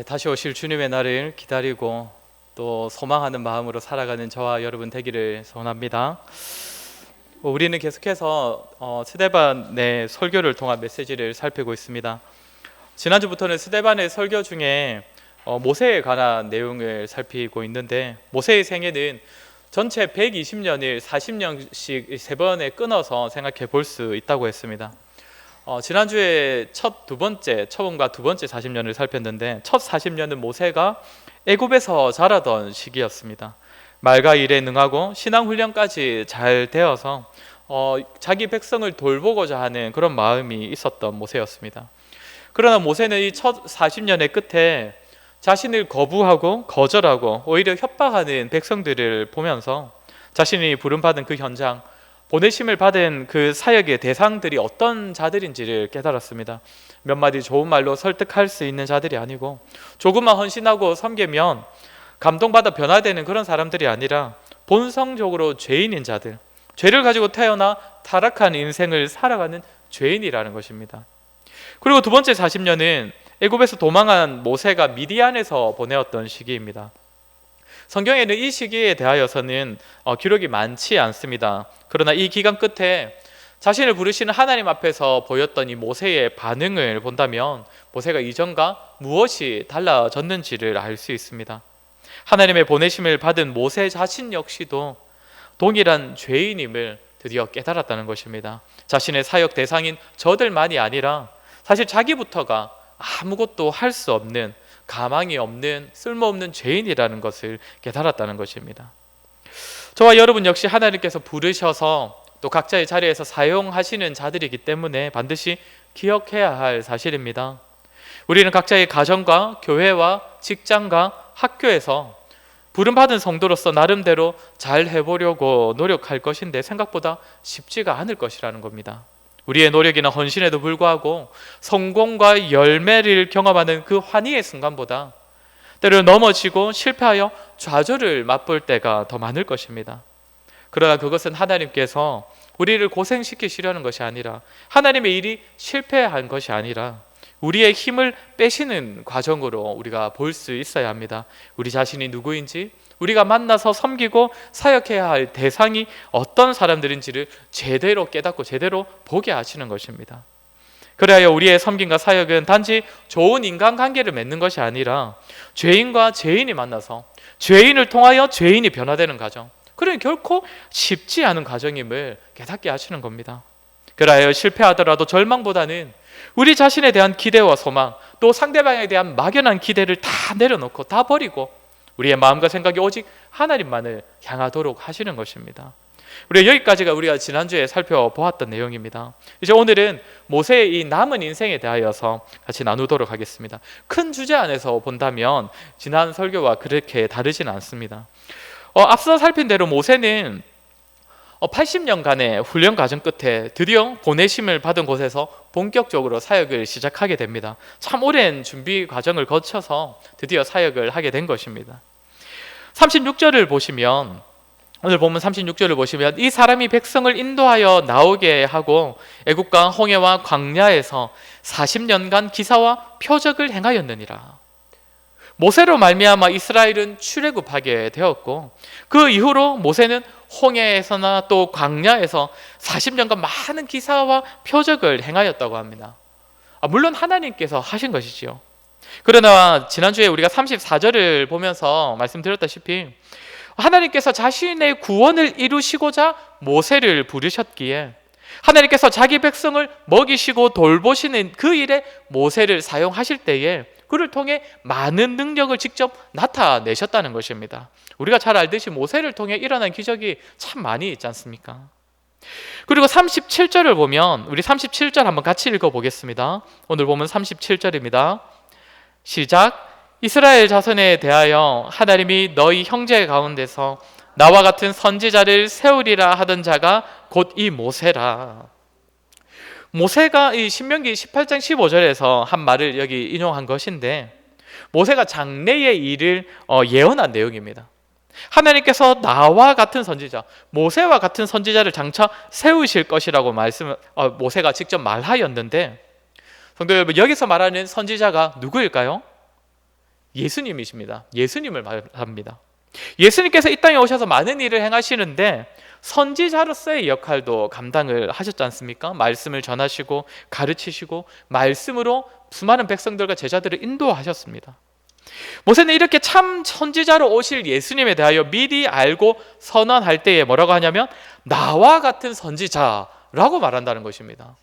다시 오실 주님의 날을 기다리고 또 소망하는 마음으로 살아가는 저와 여러분 되기를 소원합니다. 우리는 계속해서 스데반의 설교를 통한 메시지를 살피고 있습니다. 지난주부터는 스데반의 설교 중에 모세에 관한 내용을 살피고 있는데, 모세의 생애는 전체 120년을 40년씩 세 번에 끊어서 생각해 볼 수 있다고 했습니다. 지난주에 처음과 두 번째 40년을 살폈는데, 첫 40년은 모세가 애굽에서 자라던 시기였습니다. 말과 일에 능하고 신앙훈련까지 잘 되어서 자기 백성을 돌보고자 하는 그런 마음이 있었던 모세였습니다. 그러나 모세는 이 첫 40년의 끝에 자신을 거부하고 거절하고 오히려 협박하는 백성들을 보면서 자신이 부름받은 그 현장, 보내심을 받은 그 사역의 대상들이 어떤 자들인지를 깨달았습니다. 몇 마디 좋은 말로 설득할 수 있는 자들이 아니고, 조금만 헌신하고 섬기면 감동받아 변화되는 그런 사람들이 아니라 본성적으로 죄인인 자들, 죄를 가지고 태어나 타락한 인생을 살아가는 죄인이라는 것입니다. 그리고 두 번째 40년은 애굽에서 도망한 모세가 미디안에서 보내었던 시기입니다. 성경에는 이 시기에 대하여서는 기록이 많지 않습니다. 그러나 이 기간 끝에 자신을 부르시는 하나님 앞에서 보였던 이 모세의 반응을 본다면 모세가 이전과 무엇이 달라졌는지를 알 수 있습니다. 하나님의 보내심을 받은 모세 자신 역시도 동일한 죄인임을 드디어 깨달았다는 것입니다. 자신의 사역 대상인 저들만이 아니라 사실 자기부터가 아무것도 할 수 없는, 가망이 없는, 쓸모없는 죄인이라는 것을 깨달았다는 것입니다. 저와 여러분 역시 하나님께서 부르셔서 또 각자의 자리에서 사용하시는 자들이기 때문에 반드시 기억해야 할 사실입니다. 우리는 각자의 가정과 교회와 직장과 학교에서 부름받은 성도로서 나름대로 잘 해보려고 노력할 것인데 생각보다 쉽지가 않을 것이라는 겁니다. 우리의 노력이나 헌신에도 불구하고 성공과 열매를 경험하는 그 환희의 순간보다 때로 넘어지고 실패하여 좌절을 맛볼 때가 더 많을 것입니다. 그러나 그것은 하나님께서 우리를 고생시키시려는 것이 아니라, 하나님의 일이 실패한 것이 아니라 우리의 힘을 빼시는 과정으로 우리가 볼 수 있어야 합니다. 우리 자신이 누구인지, 우리가 만나서 섬기고 사역해야 할 대상이 어떤 사람들인지를 제대로 깨닫고 제대로 보게 하시는 것입니다. 그래야 우리의 섬김과 사역은 단지 좋은 인간관계를 맺는 것이 아니라 죄인과 죄인이 만나서 죄인을 통하여 죄인이 변화되는 과정, 그러니 결코 쉽지 않은 과정임을 깨닫게 하시는 겁니다. 그래야 실패하더라도 절망보다는 우리 자신에 대한 기대와 소망, 또 상대방에 대한 막연한 기대를 다 내려놓고 다 버리고 우리의 마음과 생각이 오직 하나님만을 향하도록 하시는 것입니다. 여기까지가 우리가 지난주에 살펴보았던 내용입니다. 이제 오늘은 모세의 이 남은 인생에 대하여서 같이 나누도록 하겠습니다. 큰 주제 안에서 본다면 지난 설교와 그렇게 다르진 않습니다. 앞서 살핀 대로 모세는 80년간의 훈련 과정 끝에 드디어 보내심을 받은 곳에서 본격적으로 사역을 시작하게 됩니다. 참 오랜 준비 과정을 거쳐서 드디어 사역을 하게 된 것입니다. 36절을 보시면, 오늘 본문 36절을 보시면 이 사람이 백성을 인도하여 나오게 하고 애국과 홍해와 광야에서 40년간 기사와 표적을 행하였느니라. 모세로 말미암아 이스라엘은 출애굽하게 되었고, 그 이후로 모세는 홍해에서나 또 광야에서 40년간 많은 기사와 표적을 행하였다고 합니다. 물론 하나님께서 하신 것이지요. 그러나 지난주에 우리가 34절을 보면서 말씀드렸다시피 하나님께서 자신의 구원을 이루시고자 모세를 부르셨기에 하나님께서 자기 백성을 먹이시고 돌보시는 그 일에 모세를 사용하실 때에 그를 통해 많은 능력을 직접 나타내셨다는 것입니다. 우리가 잘 알듯이 모세를 통해 일어난 기적이 참 많이 있지 않습니까? 그리고 37절을 보면, 우리 37절 한번 같이 읽어보겠습니다. 오늘 보면 37절입니다. 시작. 이스라엘 자손에 대하여 하나님이 너희 형제 가운데서 나와 같은 선지자를 세우리라 하던 자가 곧 이 모세라. 모세가 이 신명기 18장 15절에서 한 말을 여기 인용한 것인데, 모세가 장래의 일을 예언한 내용입니다. 하나님께서 나와 같은 선지자, 모세와 같은 선지자를 장차 세우실 것이라고 모세가 직접 말하였는데, 성도 여러분, 여기서 말하는 선지자가 누구일까요? 예수님이십니다. 예수님을 말합니다. 예수님께서 이 땅에 오셔서 많은 일을 행하시는데 선지자로서의 역할도 감당을 하셨지 않습니까? 말씀을 전하시고 가르치시고 말씀으로 수많은 백성들과 제자들을 인도하셨습니다. 모세는 이렇게 참 선지자로 오실 예수님에 대하여 미리 알고 선언할 때에 뭐라고 하냐면 나와 같은 선지자라고 말한다는 것입니다.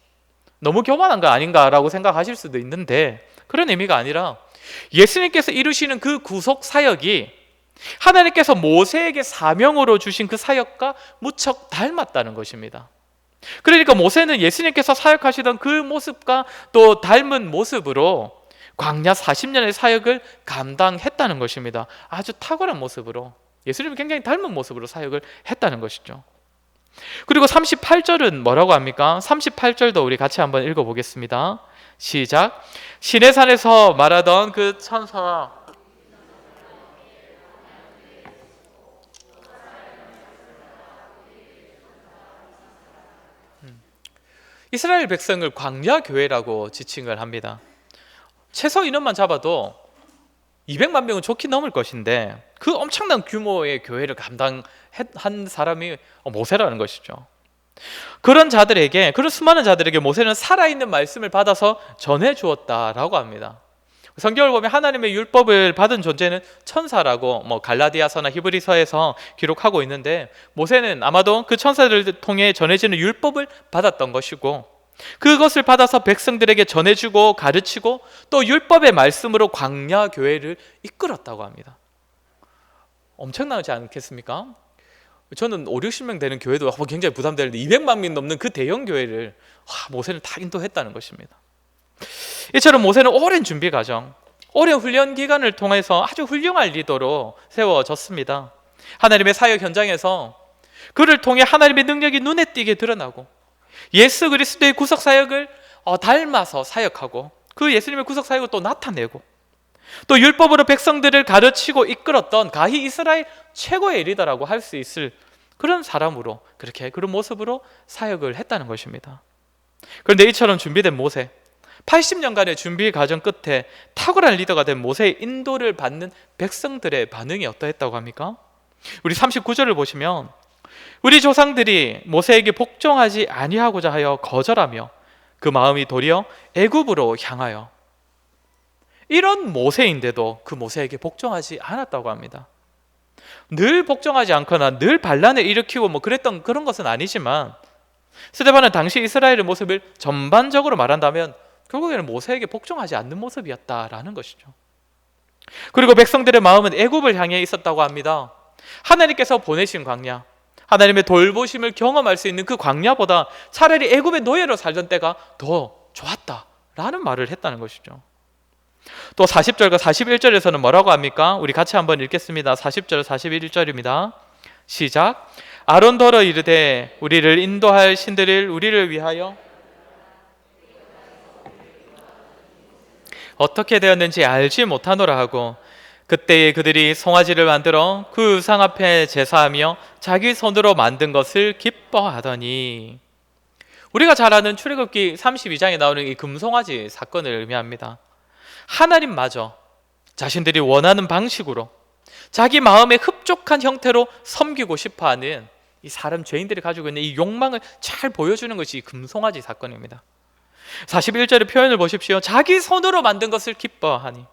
너무 교만한 거 아닌가라고 생각하실 수도 있는데 그런 의미가 아니라 예수님께서 이루시는 그 구속 사역이 하나님께서 모세에게 사명으로 주신 그 사역과 무척 닮았다는 것입니다. 그러니까 모세는 예수님께서 사역하시던 그 모습과 또 닮은 모습으로 광야 40년의 사역을 감당했다는 것입니다. 아주 탁월한 모습으로, 예수님이 굉장히 닮은 모습으로 사역을 했다는 것이죠. 그리고 38절은 뭐라고 합니까? 38절도 우리 같이 한번 읽어보겠습니다. 시작. 시내산에서 말하던 그 천사와 이스라엘 백성을 광야 교회라고 지칭을 합니다. 최소 인원만 잡아도 200만 명은 좋게 넘을 것인데 그 엄청난 규모의 교회를 감당한 사람이 모세라는 것이죠. 그런 자들에게, 그런 수많은 자들에게 모세는 살아있는 말씀을 받아서 전해주었다라고 합니다. 성경을 보면 하나님의 율법을 받은 존재는 천사라고 갈라디아서나 히브리서에서 기록하고 있는데 모세는 아마도 그 천사들을 통해 전해지는 율법을 받았던 것이고 그것을 받아서 백성들에게 전해주고 가르치고 또 율법의 말씀으로 광야 교회를 이끌었다고 합니다. 엄청나지 않겠습니까? 저는 5, 60명 되는 교회도 굉장히 부담되는데 200만 명 넘는 그 대형 교회를 모세는 다 인도했다는 것입니다. 이처럼 모세는 오랜 준비 과정, 오랜 훈련 기간을 통해서 아주 훌륭한 리더로 세워졌습니다. 하나님의 사역 현장에서 그를 통해 하나님의 능력이 눈에 띄게 드러나고 예수 그리스도의 구속 사역을 닮아서 사역하고 그 예수님의 구속 사역을 또 나타내고 또 율법으로 백성들을 가르치고 이끌었던 가히 이스라엘 최고의 리더라고 할 수 있을 그런 사람으로 그런 모습으로 사역을 했다는 것입니다. 그런데 이처럼 준비된 모세, 80년간의 준비 과정 끝에 탁월한 리더가 된 모세의 인도를 받는 백성들의 반응이 어떠했다고 합니까? 우리 39절을 보시면 우리 조상들이 모세에게 복종하지 아니하고자 하여 거절하며 그 마음이 도리어 애굽으로 향하여, 이런 모세인데도 그 모세에게 복종하지 않았다고 합니다. 늘 복종하지 않거나 늘 반란을 일으키고 그랬던 그런 것은 아니지만 스데반은 당시 이스라엘의 모습을 전반적으로 말한다면 결국에는 모세에게 복종하지 않는 모습이었다라는 것이죠. 그리고 백성들의 마음은 애굽을 향해 있었다고 합니다. 하나님께서 보내신 광야, 하나님의 돌보심을 경험할 수 있는 그 광야보다 차라리 애굽의 노예로 살던 때가 더 좋았다라는 말을 했다는 것이죠. 또 40절과 41절에서는 뭐라고 합니까? 우리 같이 한번 읽겠습니다. 40절 41절입니다. 시작. 아론더러 이르되 우리를 인도할 신들을 우리를 위하여 어떻게 되었는지 알지 못하노라 하고 그때에 그들이 송아지를 만들어 그 우상 앞에 제사하며 자기 손으로 만든 것을 기뻐하더니, 우리가 잘 아는 출애굽기 32장에 나오는 이 금송아지 사건을 의미합니다. 하나님마저 자신들이 원하는 방식으로 자기 마음에 흡족한 형태로 섬기고 싶어하는 이 사람 죄인들이 가지고 있는 이 욕망을 잘 보여주는 것이 이 금송아지 사건입니다. 41절의 표현을 보십시오. 자기 손으로 만든 것을 기뻐하니,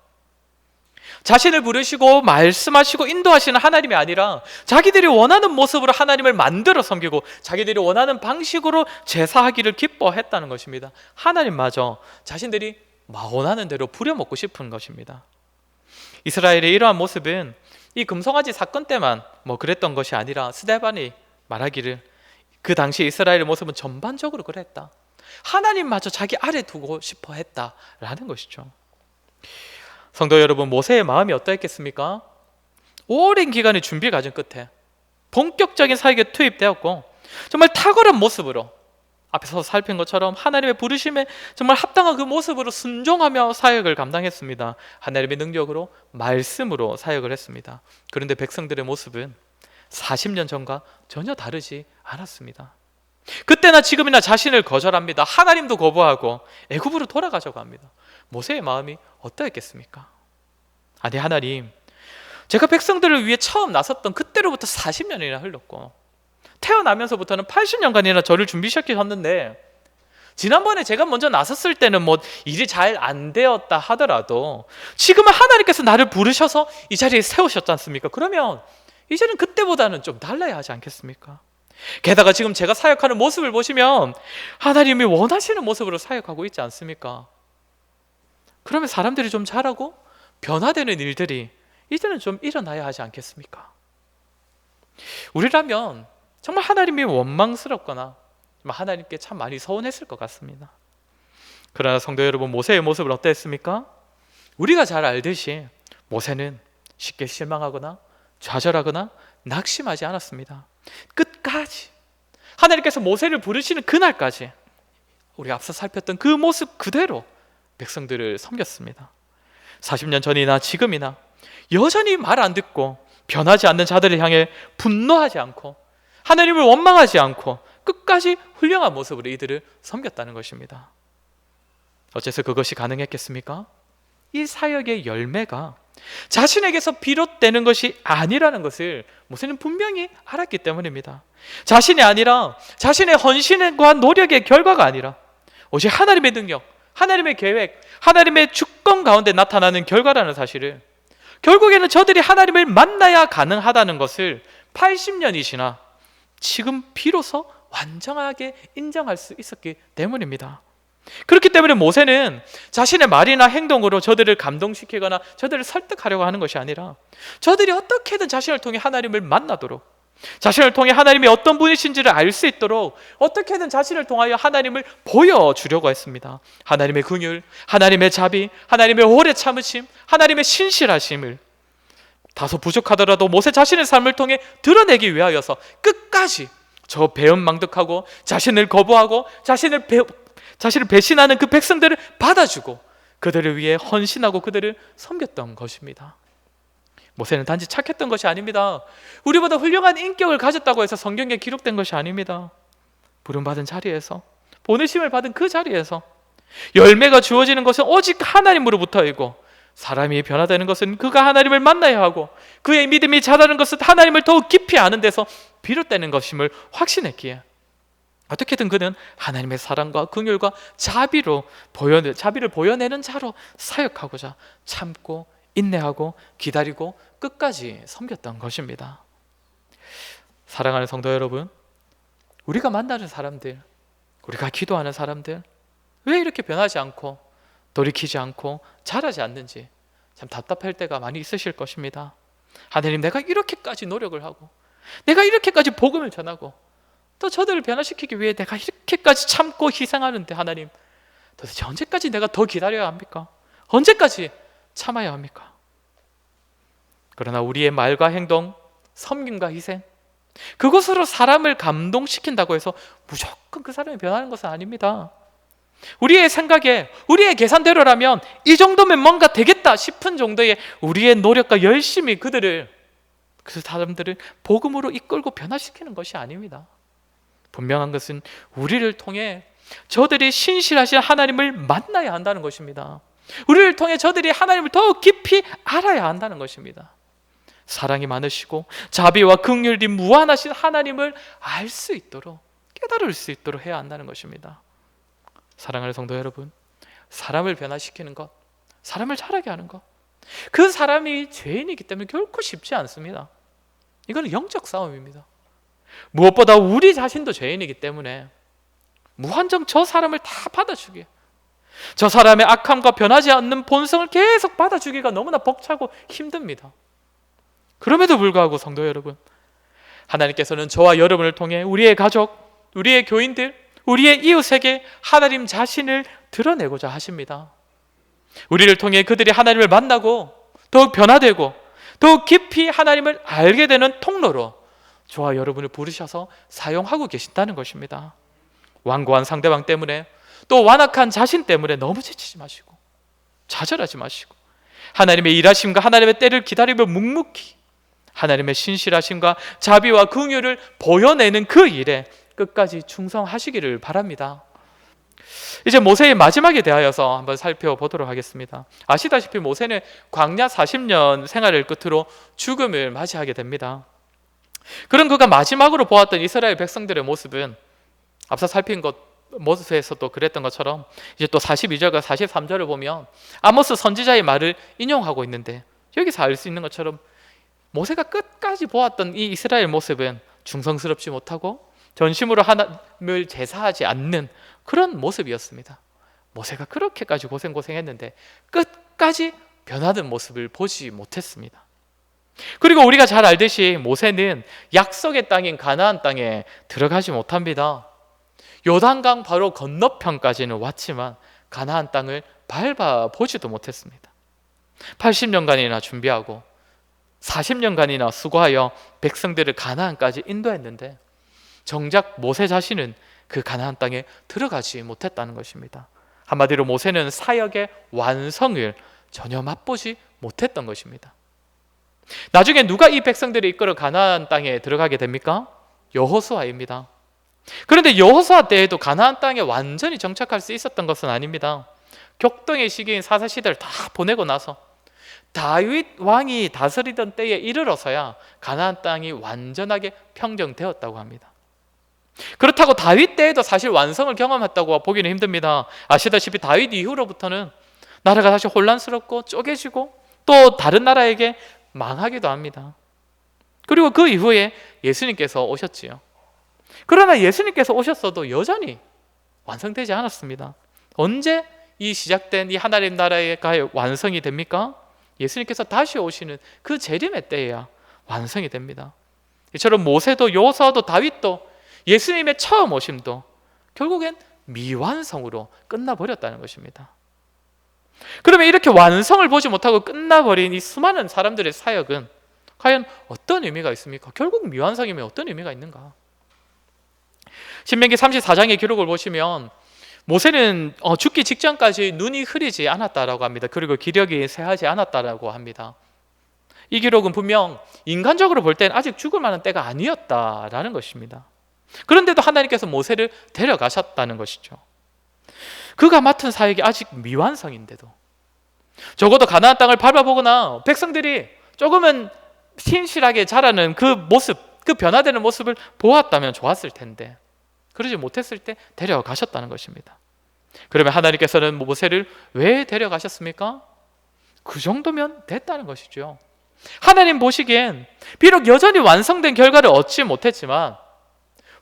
자신을 부르시고 말씀하시고 인도하시는 하나님이 아니라 자기들이 원하는 모습으로 하나님을 만들어 섬기고 자기들이 원하는 방식으로 제사하기를 기뻐했다는 것입니다. 하나님마저 자신들이 원하는 대로 부려먹고 싶은 것입니다. 이스라엘의 이러한 모습은 이 금송아지 사건 때만 그랬던 것이 아니라 스데반이 말하기를 그 당시 이스라엘의 모습은 전반적으로 그랬다. 하나님마저 자기 아래 두고 싶어 했다라는 것이죠. 성도 여러분, 모세의 마음이 어떠했겠습니까? 오랜 기간의 준비 과정 끝에 본격적인 사역에 투입되었고 정말 탁월한 모습으로 앞에서 살핀 것처럼 하나님의 부르심에 정말 합당한 그 모습으로 순종하며 사역을 감당했습니다. 하나님의 능력으로 말씀으로 사역을 했습니다. 그런데 백성들의 모습은 40년 전과 전혀 다르지 않았습니다. 그때나 지금이나 자신을 거절합니다. 하나님도 거부하고 애굽으로 돌아가자고 합니다. 모세의 마음이 어떠했겠습니까? 아니 하나님, 제가 백성들을 위해 처음 나섰던 그때로부터 40년이나 흘렀고 태어나면서부터는 80년간이나 저를 준비시켰는데 지난번에 제가 먼저 나섰을 때는 뭐 일이 잘 안 되었다 하더라도 지금은 하나님께서 나를 부르셔서 이 자리에 세우셨지 않습니까? 그러면 이제는 그때보다는 좀 달라야 하지 않겠습니까? 게다가 지금 제가 사역하는 모습을 보시면 하나님이 원하시는 모습으로 사역하고 있지 않습니까? 그러면 사람들이 좀 잘하고 변화되는 일들이 이제는 좀 일어나야 하지 않겠습니까? 우리라면 정말 하나님이 원망스럽거나 하나님께 참 많이 서운했을 것 같습니다. 그러나 성도 여러분, 모세의 모습을 어땠습니까? 우리가 잘 알듯이 모세는 쉽게 실망하거나 좌절하거나 낙심하지 않았습니다. 끝까지 하나님께서 모세를 부르시는 그날까지 우리가 앞서 살폈던 그 모습 그대로 백성들을 섬겼습니다. 40년 전이나 지금이나 여전히 말 안 듣고 변하지 않는 자들을 향해 분노하지 않고 하나님을 원망하지 않고 끝까지 훌륭한 모습으로 이들을 섬겼다는 것입니다. 어째서 그것이 가능했겠습니까? 이 사역의 열매가 자신에게서 비롯되는 것이 아니라는 것을 모세는 분명히 알았기 때문입니다. 자신이 아니라 자신의 헌신과 노력의 결과가 아니라 오직 하나님의 능력, 하나님의 계획, 하나님의 주권 가운데 나타나는 결과라는 사실을 결국에는 저들이 하나님을 만나야 가능하다는 것을 80년이 지나 지금 비로소 완전하게 인정할 수 있었기 때문입니다. 그렇기 때문에 모세는 자신의 말이나 행동으로 저들을 감동시키거나 저들을 설득하려고 하는 것이 아니라 저들이 어떻게든 자신을 통해 하나님을 만나도록, 자신을 통해 하나님이 어떤 분이신지를 알 수 있도록 어떻게든 자신을 통하여 하나님을 보여주려고 했습니다. 하나님의 긍휼, 하나님의 자비, 하나님의 오래 참으심, 하나님의 신실하심을 다소 부족하더라도 모세 자신의 삶을 통해 드러내기 위하여서 끝까지 저 배은망덕하고 자신을 거부하고 자신을 배신하는 그 백성들을 받아주고 그들을 위해 헌신하고 그들을 섬겼던 것입니다. 모세는 단지 착했던 것이 아닙니다. 우리보다 훌륭한 인격을 가졌다고 해서 성경에 기록된 것이 아닙니다. 부름받은 자리에서, 보내심을 받은 그 자리에서 열매가 주어지는 것은 오직 하나님으로부터이고 사람이 변화되는 것은 그가 하나님을 만나야 하고 그의 믿음이 자라는 것은 하나님을 더욱 깊이 아는 데서 비롯되는 것임을 확신했기에 어떻게든 그는 하나님의 사랑과 긍휼과 자비를 보여내는 자로 사역하고자 참고 인내하고 기다리고 끝까지 섬겼던 것입니다. 사랑하는 성도 여러분, 우리가 만나는 사람들, 우리가 기도하는 사람들 왜 이렇게 변하지 않고 돌이키지 않고 자라지 않는지 참 답답할 때가 많이 있으실 것입니다. 하나님, 내가 이렇게까지 노력을 하고 내가 이렇게까지 복음을 전하고 또 저들을 변화시키기 위해 내가 이렇게까지 참고 희생하는데 하나님, 도대체 언제까지 내가 더 기다려야 합니까? 언제까지 참아야 합니까? 그러나 우리의 말과 행동, 섬김과 희생, 그것으로 사람을 감동시킨다고 해서 무조건 그 사람이 변하는 것은 아닙니다. 우리의 생각에, 우리의 계산대로라면 이 정도면 뭔가 되겠다 싶은 정도의 우리의 노력과 열심히 그 사람들을 복음으로 이끌고 변화시키는 것이 아닙니다. 분명한 것은 우리를 통해 저들이 신실하신 하나님을 만나야 한다는 것입니다. 우리를 통해 저들이 하나님을 더욱 깊이 알아야 한다는 것입니다. 사랑이 많으시고 자비와 긍휼이 무한하신 하나님을 알 수 있도록, 깨달을 수 있도록 해야 한다는 것입니다. 사랑하는 성도 여러분, 사람을 변화시키는 것, 사람을 자라게 하는 것, 그 사람이 죄인이기 때문에 결코 쉽지 않습니다. 이거는 영적 싸움입니다. 무엇보다 우리 자신도 죄인이기 때문에 무한정 저 사람을 다 받아주기에, 저 사람의 악함과 변하지 않는 본성을 계속 받아주기가 너무나 벅차고 힘듭니다. 그럼에도 불구하고 성도 여러분, 하나님께서는 저와 여러분을 통해 우리의 가족, 우리의 교인들, 우리의 이웃에게 하나님 자신을 드러내고자 하십니다. 우리를 통해 그들이 하나님을 만나고 더욱 변화되고 더욱 깊이 하나님을 알게 되는 통로로 저와 여러분을 부르셔서 사용하고 계신다는 것입니다. 완고한 상대방 때문에 또 완악한 자신 때문에 너무 지치지 마시고 좌절하지 마시고 하나님의 일하심과 하나님의 때를 기다리며 묵묵히 하나님의 신실하심과 자비와 긍휼을 보여내는 그 일에 끝까지 충성하시기를 바랍니다. 이제 모세의 마지막에 대하여서 한번 살펴보도록 하겠습니다. 아시다시피 모세는 광야 40년 생활을 끝으로 죽음을 맞이하게 됩니다. 그런 그가 마지막으로 보았던 이스라엘 백성들의 모습은 앞서 살핀 것 모습에서도 그랬던 것처럼 이제 또 42절과 43절을 보면 아모스 선지자의 말을 인용하고 있는데, 여기서 알 수 있는 것처럼 모세가 끝까지 보았던 이 이스라엘 모습은 충성스럽지 못하고 전심으로 하나님을 제사하지 않는 그런 모습이었습니다. 모세가 그렇게까지 고생했는데 끝까지 변하는 모습을 보지 못했습니다. 그리고 우리가 잘 알듯이 모세는 약속의 땅인 가나안 땅에 들어가지 못합니다. 요단강 바로 건너편까지는 왔지만 가나안 땅을 밟아보지도 못했습니다. 80년간이나 준비하고 40년간이나 수고하여 백성들을 가나안까지 인도했는데 정작 모세 자신은 그 가나안 땅에 들어가지 못했다는 것입니다. 한마디로 모세는 사역의 완성을 전혀 맛보지 못했던 것입니다. 나중에 누가 이 백성들을 이끌어 가나안 땅에 들어가게 됩니까? 여호수아입니다. 그런데 여호수아 때에도 가나안 땅에 완전히 정착할 수 있었던 것은 아닙니다. 격동의 시기인 사사시대를 다 보내고 나서 다윗 왕이 다스리던 때에 이르러서야 가나안 땅이 완전하게 평정되었다고 합니다. 그렇다고 다윗 때에도 사실 완성을 경험했다고 보기는 힘듭니다. 아시다시피 다윗 이후로부터는 나라가 다시 혼란스럽고 쪼개지고 또 다른 나라에게 망하기도 합니다. 그리고 그 이후에 예수님께서 오셨지요. 그러나 예수님께서 오셨어도 여전히 완성되지 않았습니다. 언제 이 시작된 이 하나님 나라의 완성이 됩니까? 예수님께서 다시 오시는 그 재림의 때에야 완성이 됩니다. 이처럼 모세도 여호수아도 다윗도 예수님의 처음 오심도 결국엔 미완성으로 끝나버렸다는 것입니다. 그러면 이렇게 완성을 보지 못하고 끝나버린 이 수많은 사람들의 사역은 과연 어떤 의미가 있습니까? 결국 미완성이면 어떤 의미가 있는가? 신명기 34장의 기록을 보시면 모세는 죽기 직전까지 눈이 흐리지 않았다라고 합니다. 그리고 기력이 쇠하지 않았다라고 합니다. 이 기록은 분명 인간적으로 볼 때는 아직 죽을 만한 때가 아니었다라는 것입니다. 그런데도 하나님께서 모세를 데려가셨다는 것이죠. 그가 맡은 사역이 아직 미완성인데도 적어도 가나안 땅을 밟아보거나 백성들이 조금은 신실하게 자라는 그 모습, 그 변화되는 모습을 보았다면 좋았을 텐데 그러지 못했을 때 데려가셨다는 것입니다. 그러면 하나님께서는 모세를 왜 데려가셨습니까? 그 정도면 됐다는 것이죠. 하나님 보시기엔 비록 여전히 완성된 결과를 얻지 못했지만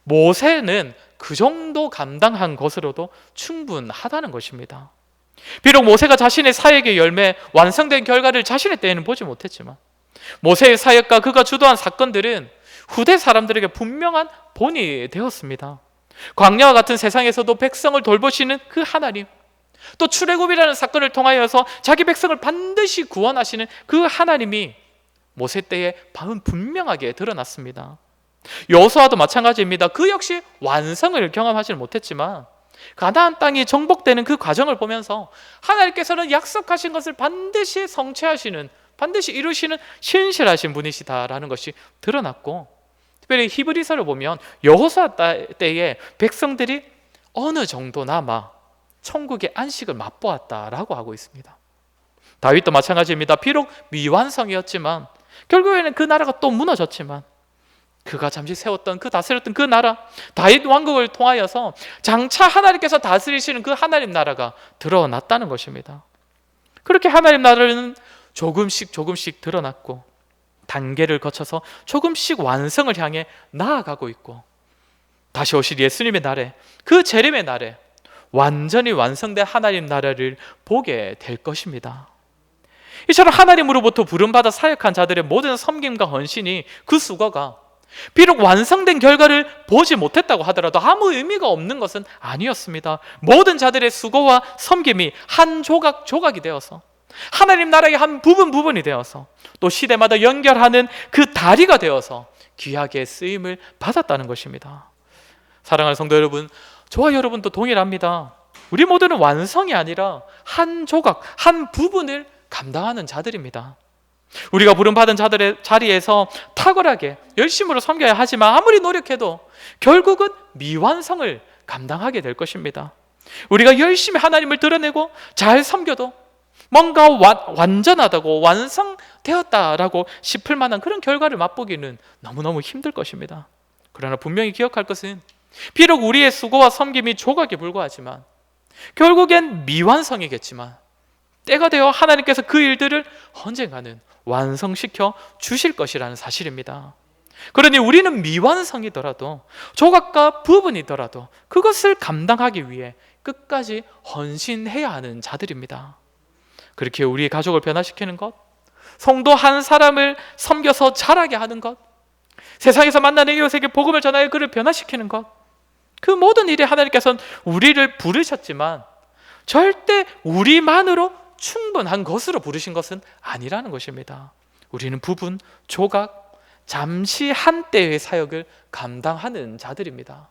모세는 그 정도 감당한 것으로도 충분하다는 것입니다. 비록 모세가 자신의 사역의 열매, 완성된 결과를 자신의 때에는 보지 못했지만 모세의 사역과 그가 주도한 사건들은 후대 사람들에게 분명한 본이 되었습니다. 광야와 같은 세상에서도 백성을 돌보시는 그 하나님, 또 출애굽이라는 사건을 통하여서 자기 백성을 반드시 구원하시는 그 하나님이 모세 때에 분명하게 드러났습니다. 여호수아도 마찬가지입니다. 그 역시 완성을 경험하지 못했지만 가나안 땅이 정복되는 그 과정을 보면서 하나님께서는 약속하신 것을 반드시 성취하시는, 반드시 이루시는 신실하신 분이시다라는 것이 드러났고, 특별히 히브리서를 보면 여호수아 때에 백성들이 어느 정도나마 천국의 안식을 맛보았다라고 하고 있습니다. 다윗도 마찬가지입니다. 비록 미완성이었지만 결국에는 그 나라가 또 무너졌지만 그가 잠시 세웠던 그 다스렸던 그 나라, 다윗 왕국을 통하여서 장차 하나님께서 다스리시는 그 하나님 나라가 드러났다는 것입니다. 그렇게 하나님 나라는 조금씩 드러났고 단계를 거쳐서 조금씩 완성을 향해 나아가고 있고, 다시 오실 예수님의 날에, 그 재림의 날에 완전히 완성된 하나님 나라를 보게 될 것입니다. 이처럼 하나님으로부터 부름받아 사역한 자들의 모든 섬김과 헌신이, 그 수고가 비록 완성된 결과를 보지 못했다고 하더라도 아무 의미가 없는 것은 아니었습니다. 모든 자들의 수고와 섬김이 한 조각이 되어서 하나님 나라의 한 부분이 되어서 또 시대마다 연결하는 그 다리가 되어서 귀하게 쓰임을 받았다는 것입니다. 사랑하는 성도 여러분, 저와 여러분도 동일합니다. 우리 모두는 완성이 아니라 한 조각, 한 부분을 감당하는 자들입니다. 우리가 부름받은 자들의 자리에서 탁월하게 열심으로 섬겨야 하지만 아무리 노력해도 결국은 미완성을 감당하게 될 것입니다. 우리가 열심히 하나님을 드러내고 잘 섬겨도 뭔가 완전하다고 완성되었다라고 싶을 만한 그런 결과를 맛보기는 너무너무 힘들 것입니다. 그러나 분명히 기억할 것은 비록 우리의 수고와 섬김이 조각에 불과하지만 결국엔 미완성이겠지만 때가 되어 하나님께서 그 일들을 언젠가는 완성시켜 주실 것이라는 사실입니다. 그러니 우리는 미완성이더라도 조각과 부분이더라도 그것을 감당하기 위해 끝까지 헌신해야 하는 자들입니다. 그렇게 우리 가족을 변화시키는 것, 성도 한 사람을 섬겨서 자라게 하는 것, 세상에서 만나는 이웃에게 복음을 전하여 그를 변화시키는 것, 그 모든 일에 하나님께서는 우리를 부르셨지만 절대 우리만으로 충분한 것으로 부르신 것은 아니라는 것입니다. 우리는 부분, 조각, 잠시 한때의 사역을 감당하는 자들입니다.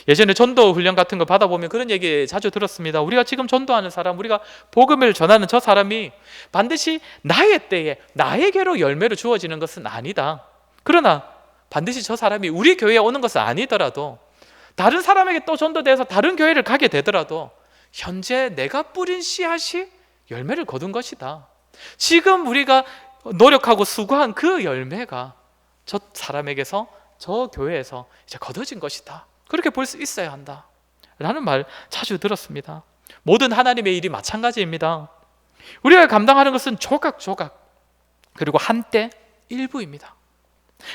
예전에 전도 훈련 같은 거 받아보면 그런 얘기 자주 들었습니다. 우리가 지금 전도하는 사람, 우리가 복음을 전하는 저 사람이 반드시 나의 때에 나에게로 열매로 주어지는 것은 아니다. 그러나 반드시 저 사람이 우리 교회에 오는 것은 아니더라도 다른 사람에게 또 전도돼서 다른 교회를 가게 되더라도 현재 내가 뿌린 씨앗이 열매를 거둔 것이다. 지금 우리가 노력하고 수고한 그 열매가 저 사람에게서, 저 교회에서 이제 거둬진 것이다. 그렇게 볼 수 있어야 한다 라는 말 자주 들었습니다. 모든 하나님의 일이 마찬가지입니다. 우리가 감당하는 것은 조각조각, 그리고 한때 일부입니다.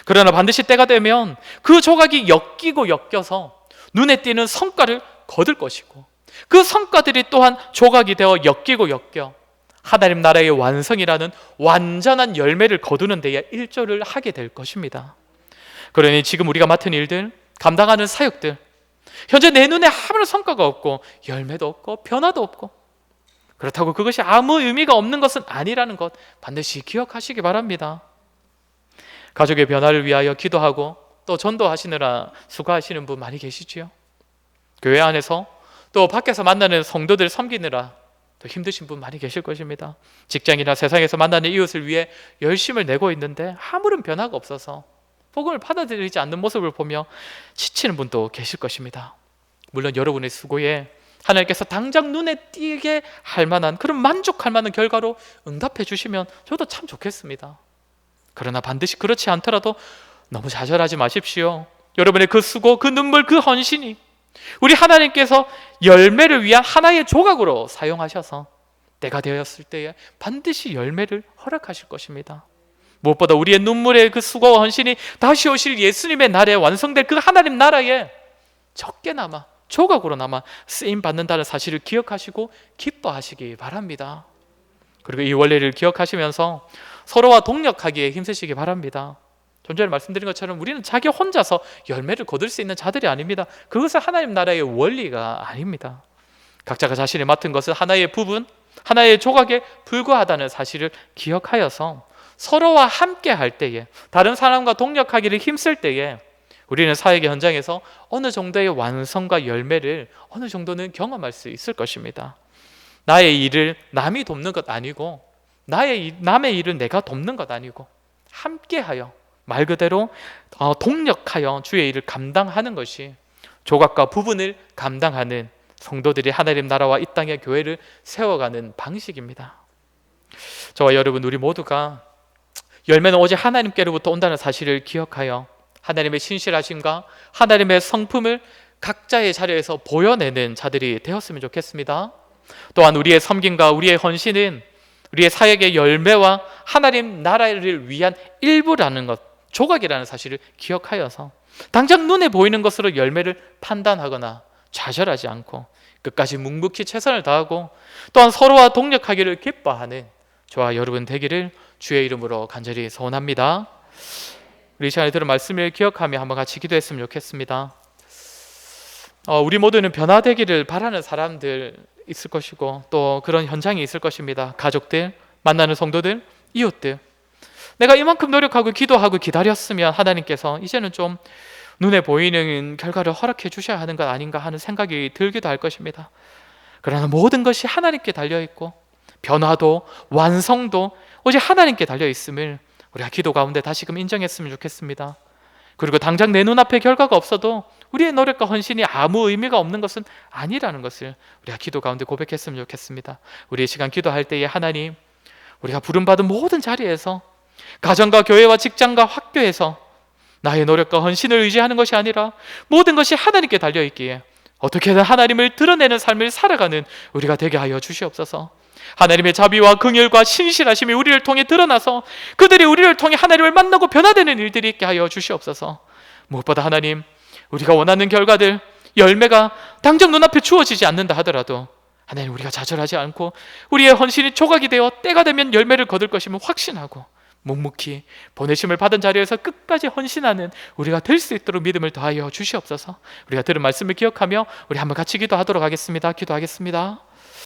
그러나 반드시 때가 되면 그 조각이 엮여서 눈에 띄는 성과를 거둘 것이고, 그 성과들이 또한 조각이 되어 엮여 하나님 나라의 완성이라는 완전한 열매를 거두는 데에 일조를 하게 될 것입니다. 그러니 지금 우리가 맡은 일들, 감당하는 사역들, 현재 내 눈에 아무런 성과가 없고 열매도 없고 변화도 없고, 그렇다고 그것이 아무 의미가 없는 것은 아니라는 것 반드시 기억하시기 바랍니다. 가족의 변화를 위하여 기도하고 또 전도하시느라 수고하시는 분 많이 계시지요. 교회 안에서 또 밖에서 만나는 성도들 섬기느라 또 힘드신 분 많이 계실 것입니다. 직장이나 세상에서 만나는 이웃을 위해 열심을 내고 있는데 아무런 변화가 없어서 복음을 받아들이지 않는 모습을 보며 지치는 분도 계실 것입니다. 물론 여러분의 수고에 하나님께서 당장 눈에 띄게 할 만한, 그런 만족할 만한 결과로 응답해 주시면 저도 참 좋겠습니다. 그러나 반드시 그렇지 않더라도 너무 좌절하지 마십시오. 여러분의 그 수고, 그 눈물, 그 헌신이 우리 하나님께서 열매를 위한 하나의 조각으로 사용하셔서 때가 되었을 때에 반드시 열매를 허락하실 것입니다. 무엇보다 우리의 눈물의 그 수고와 헌신이 다시 오실 예수님의 날에 완성될 그 하나님 나라에 적게나마, 조각으로나마 쓰임받는다는 사실을 기억하시고 기뻐하시기 바랍니다. 그리고 이 원리를 기억하시면서 서로와 동력하기에 힘쓰시기 바랍니다. 좀 전에 말씀드린 것처럼 우리는 자기 혼자서 열매를 거둘 수 있는 자들이 아닙니다. 그것은 하나님 나라의 원리가 아닙니다. 각자가 자신이 맡은 것은 하나의 부분, 하나의 조각에 불과하다는 사실을 기억하여서 서로와 함께 할 때에, 다른 사람과 동력하기를 힘쓸 때에 우리는 사역의 현장에서 어느 정도의 완성과 열매를 어느 정도는 경험할 수 있을 것입니다. 나의 일을 남이 돕는 것 아니고, 남의 일을 내가 돕는 것 아니고, 함께하여, 말 그대로 동력하여 주의 일을 감당하는 것이 조각과 부분을 감당하는 성도들이 하나님 나라와 이 땅의 교회를 세워가는 방식입니다. 저와 여러분, 우리 모두가 열매는 오직 하나님께로부터 온다는 사실을 기억하여 하나님의 신실하심과 하나님의 성품을 각자의 자리에서 보여내는 자들이 되었으면 좋겠습니다. 또한 우리의 섬김과 우리의 헌신은 우리의 사역의 열매와 하나님 나라를 위한 일부라는 것, 조각이라는 사실을 기억하여서 당장 눈에 보이는 것으로 열매를 판단하거나 좌절하지 않고 끝까지 묵묵히 최선을 다하고 또한 서로와 동력하기를 기뻐하는 저와 여러분 되기를 주의 이름으로 간절히 소원합니다. 우리 이 시간에 들은 말씀을 기억하며 한번 같이 기도했으면 좋겠습니다. 우리 모두는 변화되기를 바라는 사람들 있을 것이고 또 그런 현장이 있을 것입니다. 가족들, 만나는 성도들, 이웃들, 내가 이만큼 노력하고 기도하고 기다렸으면 하나님께서 이제는 좀 눈에 보이는 결과를 허락해 주셔야 하는 것 아닌가 하는 생각이 들기도 할 것입니다. 그러나 모든 것이 하나님께 달려있고 변화도 완성도 오직 하나님께 달려있음을 우리가 기도 가운데 다시금 인정했으면 좋겠습니다. 그리고 당장 내 눈앞에 결과가 없어도 우리의 노력과 헌신이 아무 의미가 없는 것은 아니라는 것을 우리가 기도 가운데 고백했으면 좋겠습니다. 우리의 시간 기도할 때에 하나님, 우리가 부름받은 모든 자리에서, 가정과 교회와 직장과 학교에서 나의 노력과 헌신을 의지하는 것이 아니라 모든 것이 하나님께 달려있기에 어떻게든 하나님을 드러내는 삶을 살아가는 우리가 되게 하여 주시옵소서. 하나님의 자비와 긍휼과 신실하심이 우리를 통해 드러나서 그들이 우리를 통해 하나님을 만나고 변화되는 일들이 있게 하여 주시옵소서. 무엇보다 하나님, 우리가 원하는 결과들, 열매가 당장 눈앞에 주어지지 않는다 하더라도 하나님, 우리가 좌절하지 않고 우리의 헌신이 조각이 되어 때가 되면 열매를 거둘 것임을 확신하고 묵묵히 보내심을 받은 자리에서 끝까지 헌신하는 우리가 될 수 있도록 믿음을 더하여 주시옵소서. 우리가 들은 말씀을 기억하며 우리 한번 같이 기도하도록 하겠습니다. 기도하겠습니다.